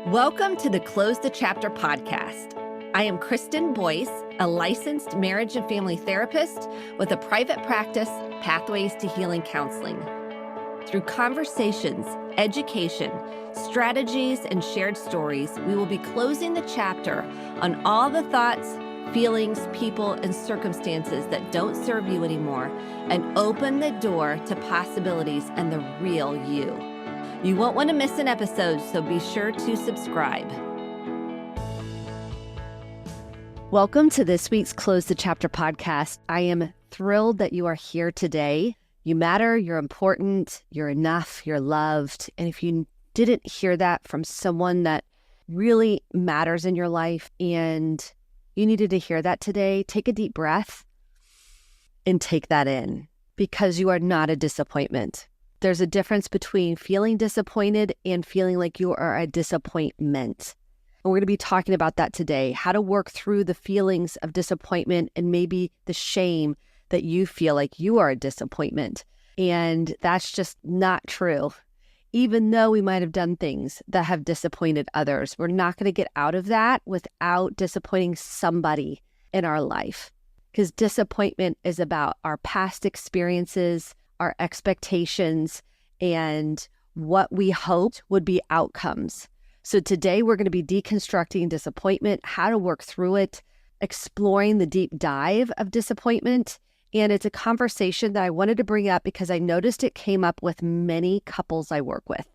Welcome to the Close the Chapter podcast. I am Kristen Boyce, a licensed marriage and family therapist with a private practice, Pathways to Healing Counseling. Through conversations, education, strategies, and shared stories, we will be closing the chapter on all the thoughts, feelings, people, and circumstances that don't serve you anymore and open the door to possibilities and the real you. You won't want to miss an episode, so be sure to subscribe. Welcome to this week's Close the Chapter podcast. I am thrilled that you are here today. You matter, you're important, you're enough, you're loved. And if you didn't hear that from someone that really matters in your life and you needed to hear that today, take a deep breath and take that in, because you are not a disappointment. There's a difference between feeling disappointed and feeling like you are a disappointment. And we're going to be talking about that today, how to work through the feelings of disappointment and maybe the shame that you feel like you are a disappointment. And that's just not true. Even though we might have done things that have disappointed others, we're not going to get out of that without disappointing somebody in our life. Because disappointment is about our past experiences, our expectations, and what we hoped would be outcomes. So today we're going to be deconstructing disappointment, how to work through it, exploring the deep dive of disappointment. And it's a conversation that I wanted to bring up because I noticed it came up with many couples I work with.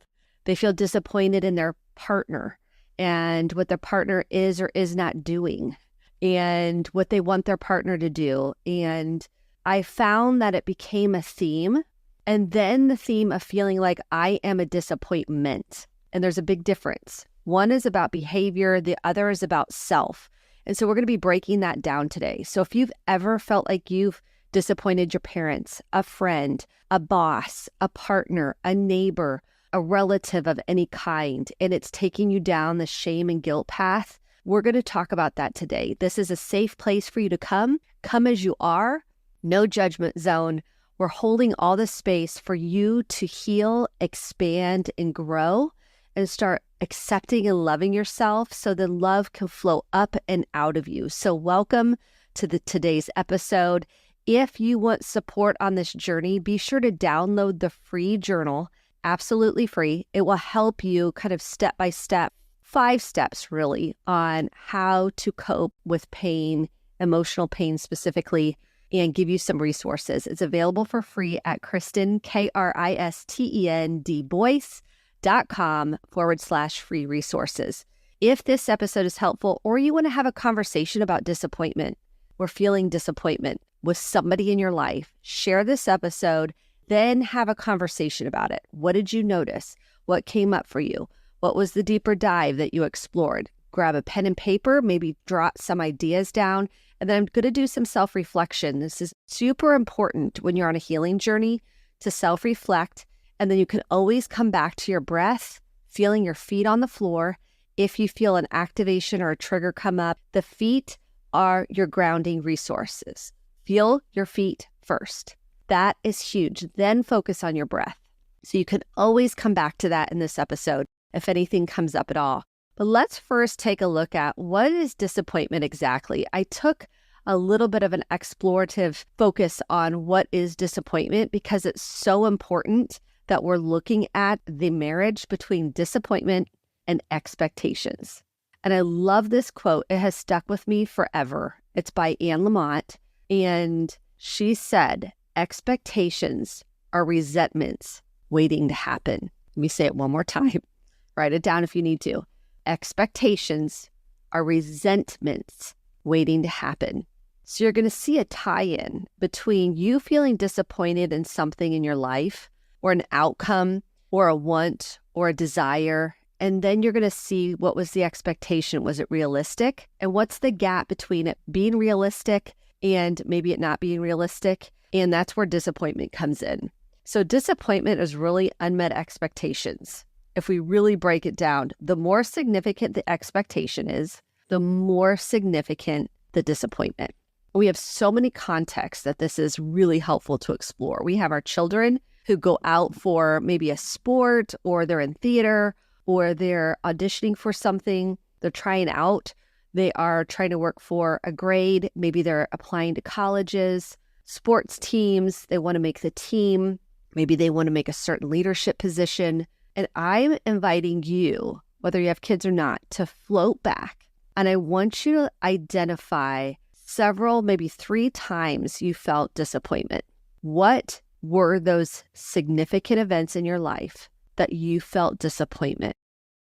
They feel disappointed in their partner and what their partner is or is not doing and what they want their partner to do. And I found that it became a theme, and then the theme of feeling like I am a disappointment. And there's a big difference. One is about behavior, the other is about self. And so we're going to be breaking that down today. So if you've ever felt like you've disappointed your parents, a friend, a boss, a partner, a neighbor, a relative of any kind, and it's taking you down the shame and guilt path, we're going to talk about that today. This is a safe place for you to come as you are. No judgment zone. We're holding all the space for you to heal, expand, and grow, and start accepting and loving yourself so the love can flow up and out of you. So welcome to today's episode. If you want support on this journey, be sure to download the free journal, absolutely free. It will help you kind of step by step, 5 steps really, on how to cope with pain, emotional pain specifically, and give you some resources. It's available for free at Kristen, KristenDBoyce.com/free resources. If this episode is helpful or you want to have a conversation about disappointment or feeling disappointment with somebody in your life, share this episode, then have a conversation about it. What did you notice? What came up for you? What was the deeper dive that you explored? Grab a pen and paper, maybe jot some ideas down, and then I'm going to do some self-reflection. This is super important when you're on a healing journey to self-reflect, and then you can always come back to your breath, feeling your feet on the floor. If you feel an activation or a trigger come up, the feet are your grounding resources. Feel your feet first. That is huge. Then focus on your breath. So you can always come back to that in this episode if anything comes up at all. But let's first take a look at what is disappointment exactly. I took a little bit of an explorative focus on what is disappointment because it's so important that we're looking at the marriage between disappointment and expectations. And I love this quote. It has stuck with me forever. It's by Anne Lamott. And she said, expectations are resentments waiting to happen. Let me say it one more time. Write it down if you need to. Expectations are resentments waiting to happen. So you're going to see a tie-in between you feeling disappointed in something in your life or an outcome or a want or a desire. And then you're going to see what was the expectation. Was it realistic? And what's the gap between it being realistic and maybe it not being realistic? And that's where disappointment comes in. So disappointment is really unmet expectations. If we really break it down, the more significant the expectation is, the more significant the disappointment. We have so many contexts that this is really helpful to explore. We have our children who go out for maybe a sport or they're in theater or they're auditioning for something, they're trying out, they are trying to work for a grade, maybe they're applying to colleges, sports teams, they want to make the team, maybe they want to make a certain leadership position. And I'm inviting you, whether you have kids or not, to float back. And I want you to identify several, maybe 3 times you felt disappointment. What were those significant events in your life that you felt disappointment?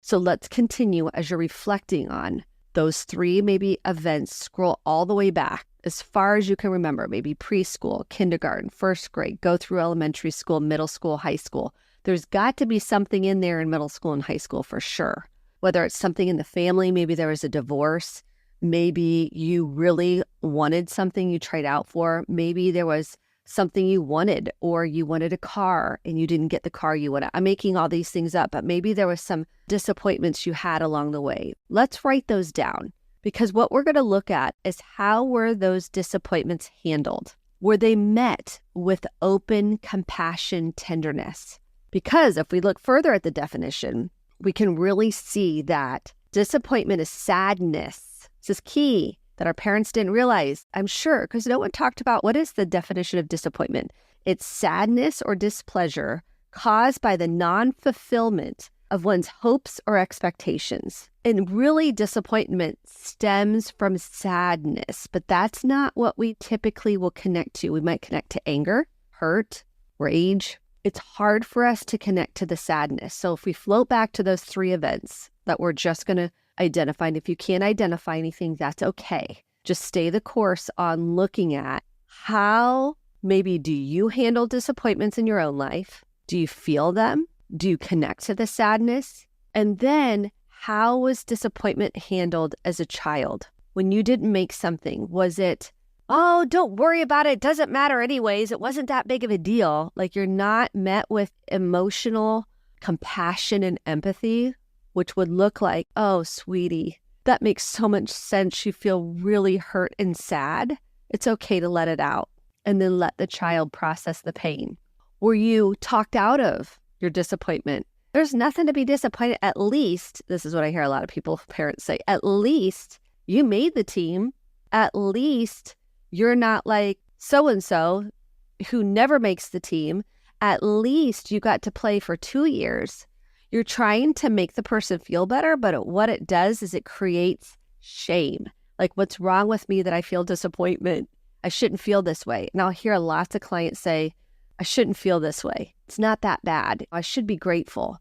So let's continue as you're reflecting on those 3 maybe events. Scroll all the way back as far as you can remember, maybe preschool, kindergarten, first grade, go through elementary school, middle school, high school. There's got to be something in there in middle school and high school for sure. Whether it's something in the family, maybe there was a divorce, maybe you really wanted something you tried out for, maybe there was something you wanted, or you wanted a car and you didn't get the car you wanted. I'm making all these things up, but maybe there was some disappointments you had along the way. Let's write those down, because what we're going to look at is how were those disappointments handled? Were they met with open compassion, tenderness? Because if we look further at the definition, we can really see that disappointment is sadness. This is key that our parents didn't realize, I'm sure, because no one talked about what is the definition of disappointment. It's sadness or displeasure caused by the non-fulfillment of one's hopes or expectations. And really, disappointment stems from sadness, but that's not what we typically will connect to. We might connect to anger, hurt, rage. It's hard for us to connect to the sadness. So if we float back to those 3 events that we're just going to identify, and if you can't identify anything, that's okay. Just stay the course on looking at how maybe do you handle disappointments in your own life? Do you feel them? Do you connect to the sadness? And then how was disappointment handled as a child? When you didn't make something, was it, oh, don't worry about it. It doesn't matter anyways. It wasn't that big of a deal. Like you're not met with emotional compassion and empathy, which would look like, oh, sweetie, that makes so much sense. You feel really hurt and sad. It's okay to let it out and then let the child process the pain. Were you talked out of your disappointment? There's nothing to be disappointed. At least, this is what I hear a lot of people, parents say, at least you made the team. At least you're not like so-and-so who never makes the team. At least you got to play for 2 years. You're trying to make the person feel better, but what it does is it creates shame. Like, what's wrong with me that I feel disappointment? I shouldn't feel this way. And I'll hear lots of clients say, I shouldn't feel this way. It's not that bad. I should be grateful.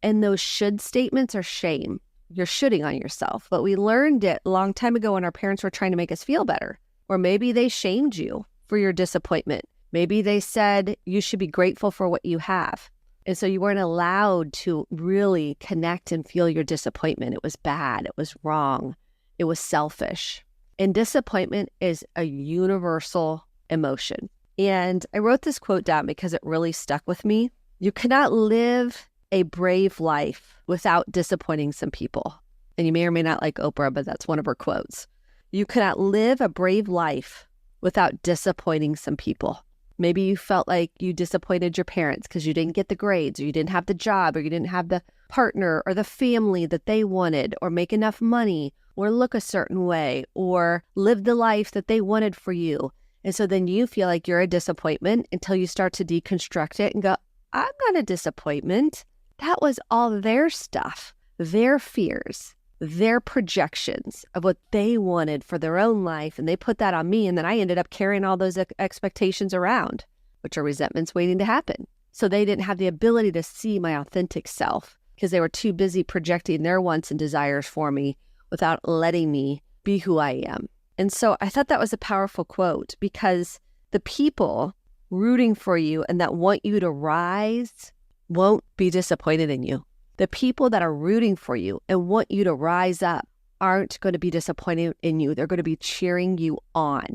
And those should statements are shame. You're shoulding on yourself. But we learned it a long time ago when our parents were trying to make us feel better. Or maybe they shamed you for your disappointment. Maybe they said you should be grateful for what you have. And so you weren't allowed to really connect and feel your disappointment. It was bad. It was wrong. It was selfish. And disappointment is a universal emotion. And I wrote this quote down because it really stuck with me. You cannot live a brave life without disappointing some people. And you may or may not like Oprah, but that's one of her quotes. You cannot live a brave life without disappointing some people. Maybe you felt like you disappointed your parents because you didn't get the grades, or you didn't have the job, or you didn't have the partner or the family that they wanted, or make enough money, or look a certain way, or live the life that they wanted for you. And so then you feel like you're a disappointment until you start to deconstruct it and go, I'm not a disappointment. That was all their stuff, their fears, their projections of what they wanted for their own life. And they put that on me. And then I ended up carrying all those expectations around, which are resentments waiting to happen. So they didn't have the ability to see my authentic self because they were too busy projecting their wants and desires for me without letting me be who I am. And so I thought that was a powerful quote, because the people rooting for you and that want you to rise won't be disappointed in you. The people that are rooting for you and want you to rise up aren't going to be disappointed in you. They're going to be cheering you on.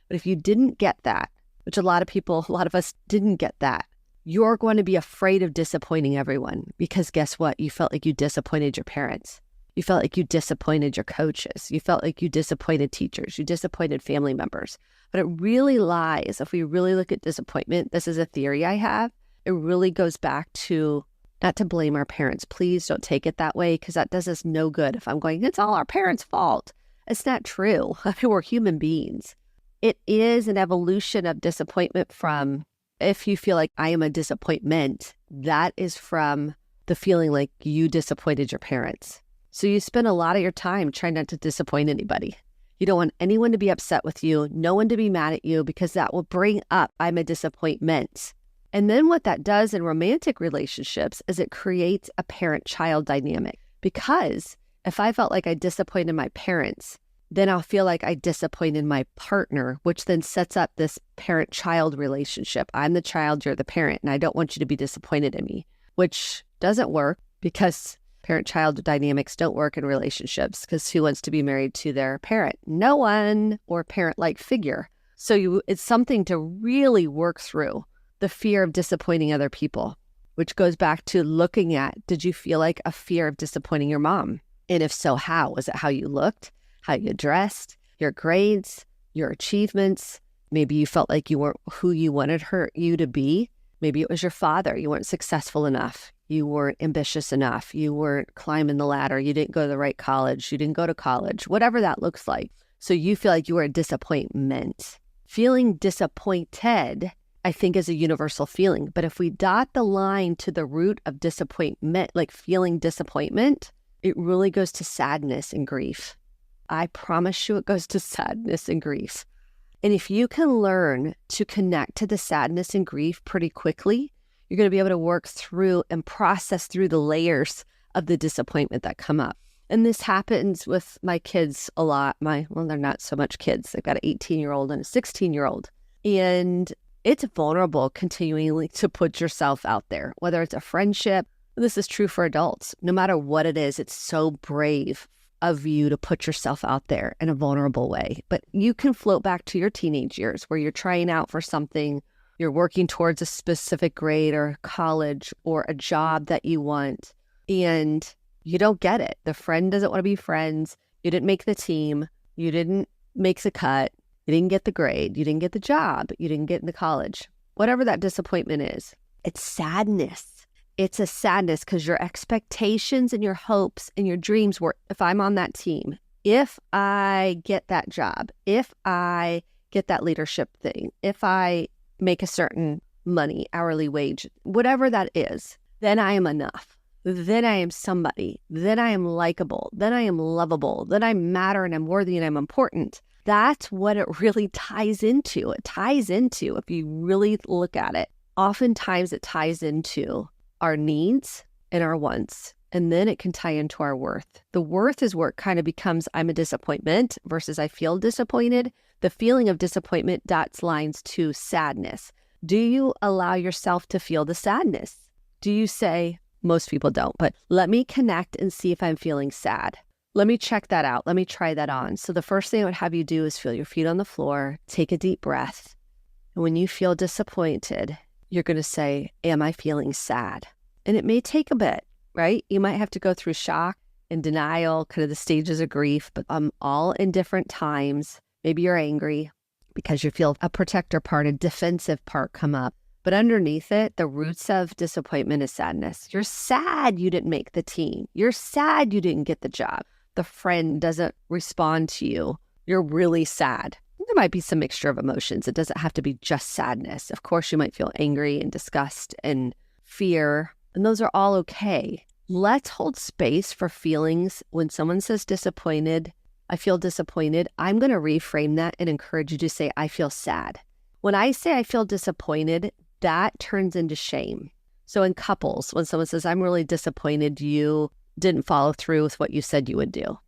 But if you didn't get that, which a lot of us didn't get that, you're going to be afraid of disappointing everyone, because guess what? You felt like you disappointed your parents. You felt like you disappointed your coaches. You felt like you disappointed teachers. You disappointed family members. But it really lies, if we really look at disappointment, this is a theory I have, it really goes back to Not to blame our parents. Please don't take it that way, because that does us no good. If I'm going, it's all our parents' fault. It's not true. We're human beings. It is an evolution of disappointment from, if you feel like I am a disappointment, that is from the feeling like you disappointed your parents. So you spend a lot of your time trying not to disappoint anybody. You don't want anyone to be upset with you, no one to be mad at you, because that will bring up, I'm a disappointment. And then what that does in romantic relationships is it creates a parent-child dynamic. Because if I felt like I disappointed my parents, then I'll feel like I disappointed my partner, which then sets up this parent-child relationship. I'm the child, you're the parent, and I don't want you to be disappointed in me, which doesn't work, because parent-child dynamics don't work in relationships, because who wants to be married to their parent? No one, or parent-like figure. So it's something to really work through, the fear of disappointing other people, which goes back to looking at, did you feel like a fear of disappointing your mom? And if so, how? Was it how you looked, how you dressed, your grades, your achievements? Maybe you felt like you weren't who you wanted you to be. Maybe it was your father. You weren't successful enough. You weren't ambitious enough. You weren't climbing the ladder. You didn't go to the right college. You didn't go to college, whatever that looks like. So you feel like you were a disappointment. Feeling disappointed, I think, is a universal feeling. But if we dot the line to the root of disappointment, like feeling disappointment, it really goes to sadness and grief. I promise you it goes to sadness and grief. And if you can learn to connect to the sadness and grief pretty quickly, you're going to be able to work through and process through the layers of the disappointment that come up. And this happens with my kids a lot. Well, they're not so much kids. I've got an 18-year-old and a 16-year-old. And it's vulnerable continually to put yourself out there, whether it's a friendship. This is true for adults. No matter what it is, it's so brave of you to put yourself out there in a vulnerable way. But you can float back to your teenage years where you're trying out for something, you're working towards a specific grade or college or a job that you want, and you don't get it. The friend doesn't want to be friends. You didn't make the team. You didn't make the cut. You didn't get the grade. You didn't get the job. You didn't get into college. Whatever that disappointment is, it's sadness. It's a sadness because your expectations and your hopes and your dreams were, if I'm on that team, if I get that job, if I get that leadership thing, if I make a certain money, hourly wage, whatever that is, then I am enough. Then I am somebody. Then I am likable. Then I am lovable. Then I matter and I'm worthy and I'm important. That's what it really ties into. It ties into, if you really look at it, oftentimes it ties into our needs and our wants, and then it can tie into our worth. The worth is where it kind of becomes, I'm a disappointment versus I feel disappointed. The feeling of disappointment dots lines to sadness. Do you allow yourself to feel the sadness? Do you say, most people don't, but let me connect and see if I'm feeling sad. Let me check that out. Let me try that on. So the first thing I would have you do is feel your feet on the floor, take a deep breath. And when you feel disappointed, you're going to say, am I feeling sad? And it may take a bit, right? You might have to go through shock and denial, kind of the stages of grief, but all in different times. Maybe you're angry because you feel a protector part, a defensive part come up. But underneath it, the roots of disappointment is sadness. You're sad you didn't make the team. You're sad you didn't get the job. The friend doesn't respond to you. You're really sad. There might be some mixture of emotions. It doesn't have to be just sadness. Of course, you might feel angry and disgust and fear, and those are all okay. Let's hold space for feelings. When someone says disappointed, I feel disappointed, I'm going to reframe that and encourage you to say, I feel sad. When I say I feel disappointed, that turns into shame. So in couples, when someone says, I'm really disappointed you didn't follow through with what you said you would do,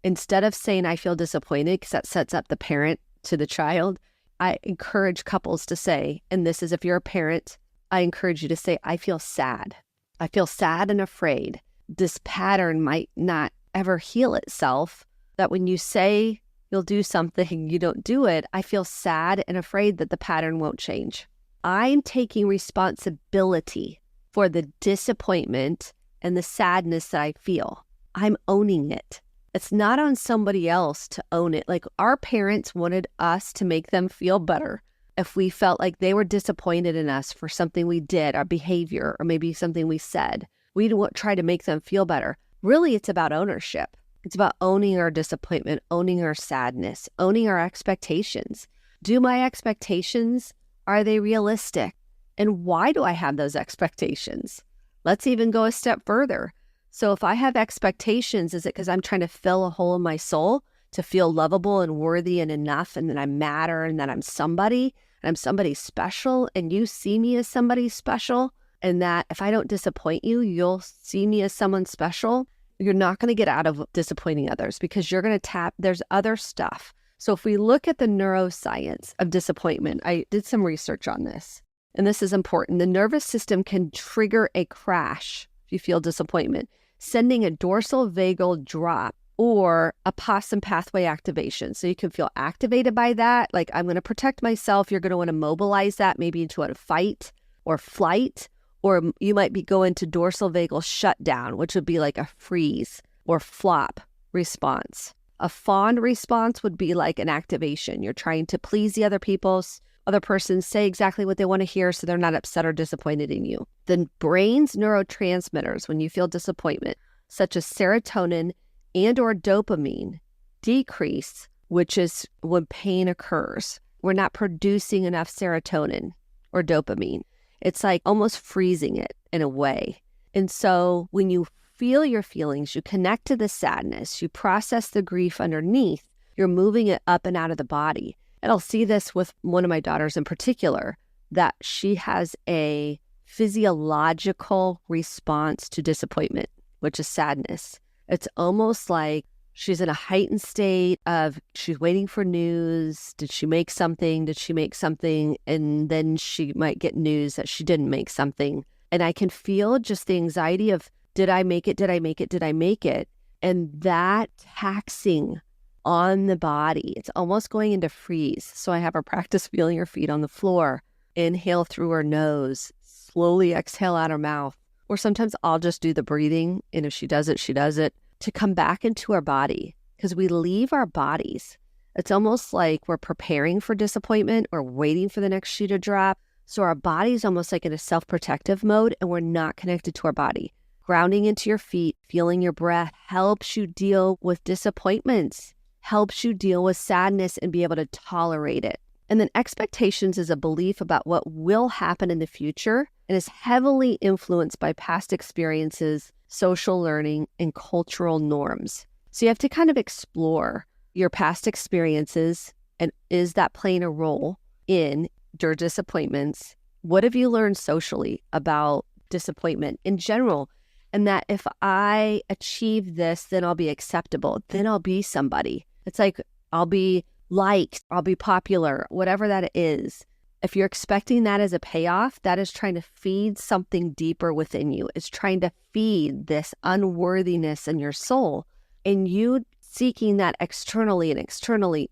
instead of saying I feel disappointed, because that sets up the parent to the child, I encourage couples to say, and this is if you're a parent, I encourage you to say, I feel sad. I feel sad and afraid. This pattern might not ever heal itself, that when you say you'll do something, you don't do it. I feel sad and afraid that the pattern won't change. I'm taking responsibility for the disappointment and the sadness that I feel. I'm owning it. It's not on somebody else to own it. Like our parents wanted us to make them feel better. If we felt like they were disappointed in us for something we did, our behavior, or maybe something we said, We don't try to make them feel better. Really, it's about ownership. It's about owning our disappointment, owning our sadness, owning our expectations. Do my expectations, are they realistic? And why do I have those expectations? Let's even go a step further. So if I have expectations, is it because I'm trying to fill a hole in my soul to feel lovable and worthy and enough, and that I matter and that I'm somebody and I'm somebody special, and you see me as somebody special, and that if I don't disappoint you, you'll see me as someone special? You're not going to get out of disappointing others because you're going to tap, there's other stuff. So if we look at the neuroscience of disappointment, I did some research on this, and this is important. The nervous system can trigger a crash if you feel disappointment, sending a dorsal vagal drop or a possum pathway activation. So you can feel activated by that, like I'm going to protect myself. You're going to want to mobilize that maybe into a fight or flight, or you might be going to dorsal vagal shutdown, which would be like a freeze or flop response. A fawn response would be like an activation. You're trying to please the other person, say exactly what they want to hear so they're not upset or disappointed in you. The brain's neurotransmitters, when you feel disappointment, such as serotonin and or dopamine, decrease, which is when pain occurs. We're not producing enough serotonin or dopamine. It's like almost freezing it in a way. And so when you feel your feelings, you connect to the sadness, you process the grief underneath, you're moving it up and out of the body. And I'll see this with one of my daughters in particular, that she has a physiological response to disappointment, which is sadness. It's almost like she's in a heightened state of she's waiting for news. Did she make something? Did she make something? And then she might get news that she didn't make something. And I can feel just the anxiety of, did I make it? Did I make it? Did I make it? And that taxing on the body, it's almost going into freeze. So I have her practice feeling her feet on the floor, inhale through her nose, slowly exhale out her mouth. Or sometimes I'll just do the breathing. And if she does it, she does it, to come back into our body, because we leave our bodies. It's almost like we're preparing for disappointment or waiting for the next shoe to drop. So our body's almost like in a self-protective mode, and we're not connected to our body. Grounding into your feet, feeling your breath helps you deal with disappointments, helps you deal with sadness and be able to tolerate it. And then expectations is a belief about what will happen in the future and is heavily influenced by past experiences, social learning, and cultural norms. So you have to kind of explore your past experiences, and is that playing a role in your disappointments? What have you learned socially about disappointment in general? And that if I achieve this, then I'll be acceptable, then I'll be somebody. It's like I'll be liked, I'll be popular, whatever that is. If you're expecting that as a payoff, that is trying to feed something deeper within you. It's trying to feed this unworthiness in your soul. And you seeking that externally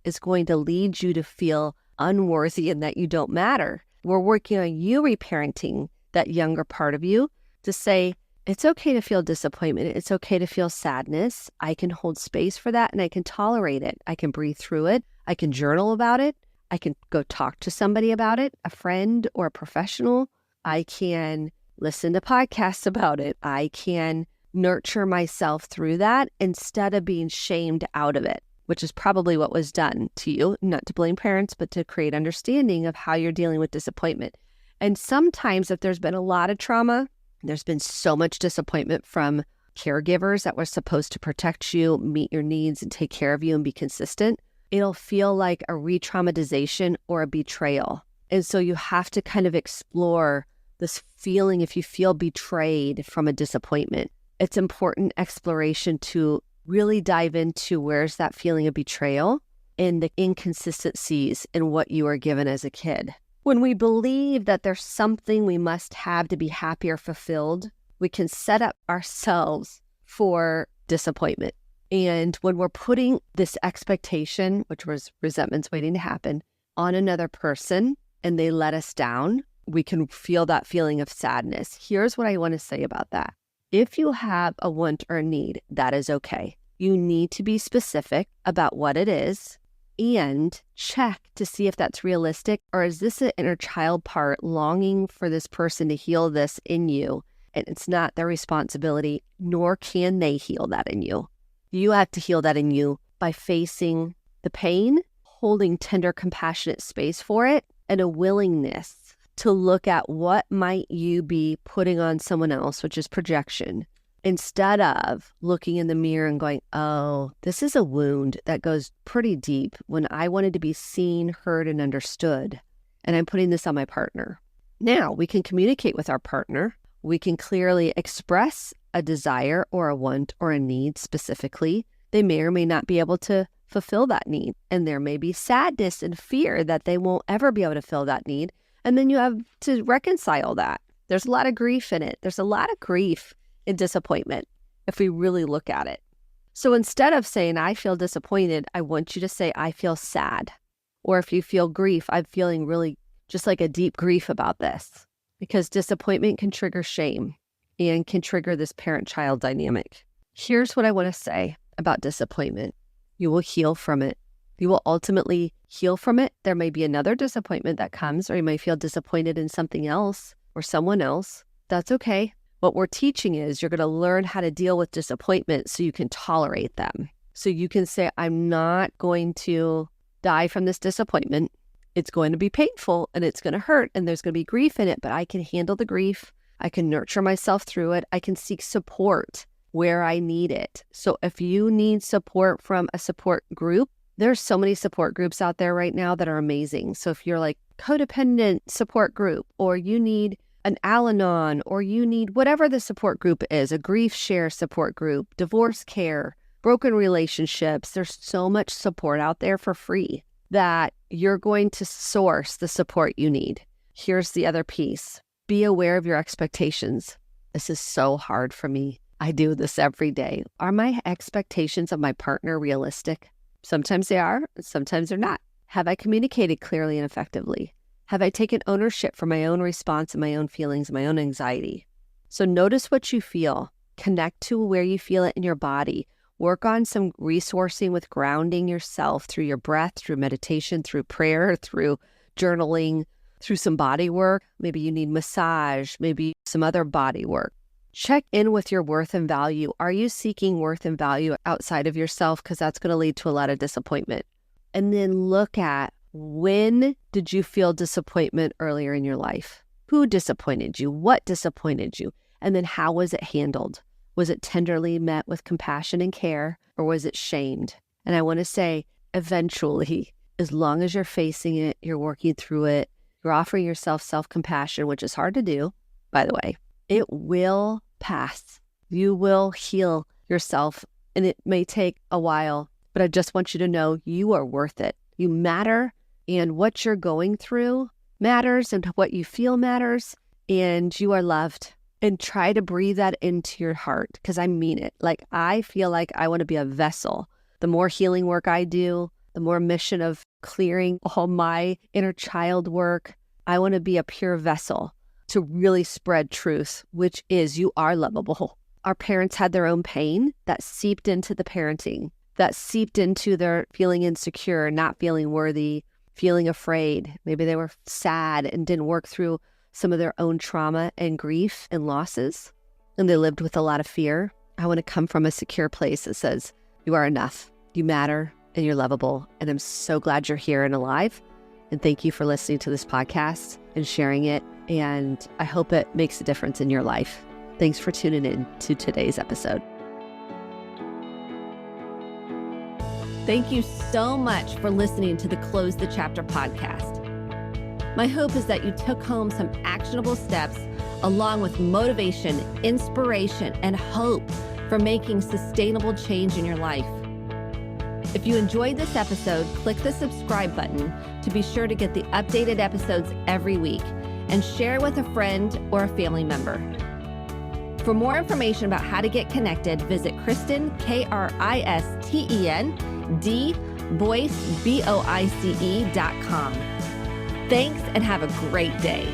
is going to lead you to feel unworthy and that you don't matter. We're working on you reparenting that younger part of you to say, it's okay to feel disappointment. It's okay to feel sadness. I can hold space for that and I can tolerate it. I can breathe through it. I can journal about it. I can go talk to somebody about it, a friend or a professional. I can listen to podcasts about it. I can nurture myself through that instead of being shamed out of it, which is probably what was done to you, not to blame parents, but to create understanding of how you're dealing with disappointment. And sometimes if there's been a lot of trauma, there's been so much disappointment from caregivers that were supposed to protect you, meet your needs, and take care of you and be consistent, it'll feel like a re-traumatization or a betrayal. And so you have to kind of explore this feeling if you feel betrayed from a disappointment. It's important exploration to really dive into where's that feeling of betrayal and the inconsistencies in what you were given as a kid. When we believe that there's something we must have to be happy or fulfilled, we can set up ourselves for disappointment. And when we're putting this expectation, which was resentments waiting to happen, on another person and they let us down, we can feel that feeling of sadness. Here's what I want to say about that. If you have a want or a need, that is okay. You need to be specific about what it is and check to see if that's realistic, or is this an inner child part longing for this person to heal this in you and it's not their responsibility, nor can they heal that in you. You have to heal that in you by facing the pain, holding tender, compassionate space for it, and a willingness to look at what might you be putting on someone else, which is projection, instead of looking in the mirror and going, oh, this is a wound that goes pretty deep when I wanted to be seen, heard, and understood, and I'm putting this on my partner. Now, we can communicate with our partner. We can clearly express a desire or a want or a need specifically. They may or may not be able to fulfill that need. And there may be sadness and fear that they won't ever be able to fill that need. And then you have to reconcile that. There's a lot of grief in it. There's a lot of grief in disappointment if we really look at it. So instead of saying, I feel disappointed, I want you to say, I feel sad. Or if you feel grief, I'm feeling really just like a deep grief about this. Because disappointment can trigger shame and can trigger this parent-child dynamic. Here's what I want to say about disappointment. You will heal from it. You will ultimately heal from it. There may be another disappointment that comes, or you may feel disappointed in something else or someone else. That's okay. What we're teaching is you're going to learn how to deal with disappointment so you can tolerate them. So you can say, I'm not going to die from this disappointment. It's going to be painful and it's going to hurt and there's going to be grief in it, but I can handle the grief. I can nurture myself through it. I can seek support where I need it. So if you need support from a support group, there's so many support groups out there right now that are amazing. So if you're like codependent support group, or you need an Al-Anon, or you need whatever the support group is, a grief share support group, divorce care, broken relationships, there's so much support out there for free that you're going to source the support you need. Here's the other piece. Be aware of your expectations. This is so hard for me. I do this every day. Are my expectations of my partner realistic? Sometimes they are, sometimes they're not. Have I communicated clearly and effectively? Have I taken ownership for my own response and my own feelings and my own anxiety? So notice what you feel. Connect to where you feel it in your body. Work on some resourcing with grounding yourself through your breath, through meditation, through prayer, through journaling, through some body work. Maybe you need massage, maybe some other body work. Check in with your worth and value. Are you seeking worth and value outside of yourself? Because that's going to lead to a lot of disappointment. And then look at, when did you feel disappointment earlier in your life? Who disappointed you? What disappointed you? And then how was it handled? Was it tenderly met with compassion and care, or was it shamed? And I want to say, eventually, as long as you're facing it, you're working through it, you're offering yourself self-compassion, which is hard to do, by the way, it will pass. You will heal yourself, and it may take a while, but I just want you to know you are worth it. You matter, and what you're going through matters, and what you feel matters, and you are loved. And try to breathe that into your heart, because I mean it. Like, I feel like I want to be a vessel. The more healing work I do, the more mission of clearing all my inner child work, I want to be a pure vessel to really spread truth, which is you are lovable. Our parents had their own pain that seeped into the parenting, that seeped into their feeling insecure, not feeling worthy, feeling afraid. Maybe they were sad and didn't work through some of their own trauma and grief and losses, and they lived with a lot of fear. I want to come from a secure place that says, you are enough, you matter, and you're lovable. And I'm so glad you're here and alive. And thank you for listening to this podcast and sharing it. And I hope it makes a difference in your life. Thanks for tuning in to today's episode. Thank you so much for listening to the Close the Chapter podcast. My hope is that you took home some actionable steps along with motivation, inspiration, and hope for making sustainable change in your life. If you enjoyed this episode, click the subscribe button to be sure to get the updated episodes every week, and share with a friend or a family member. For more information about how to get connected, visit Kristen, Kristen, Boyce, Boice.com. Thanks, and have a great day.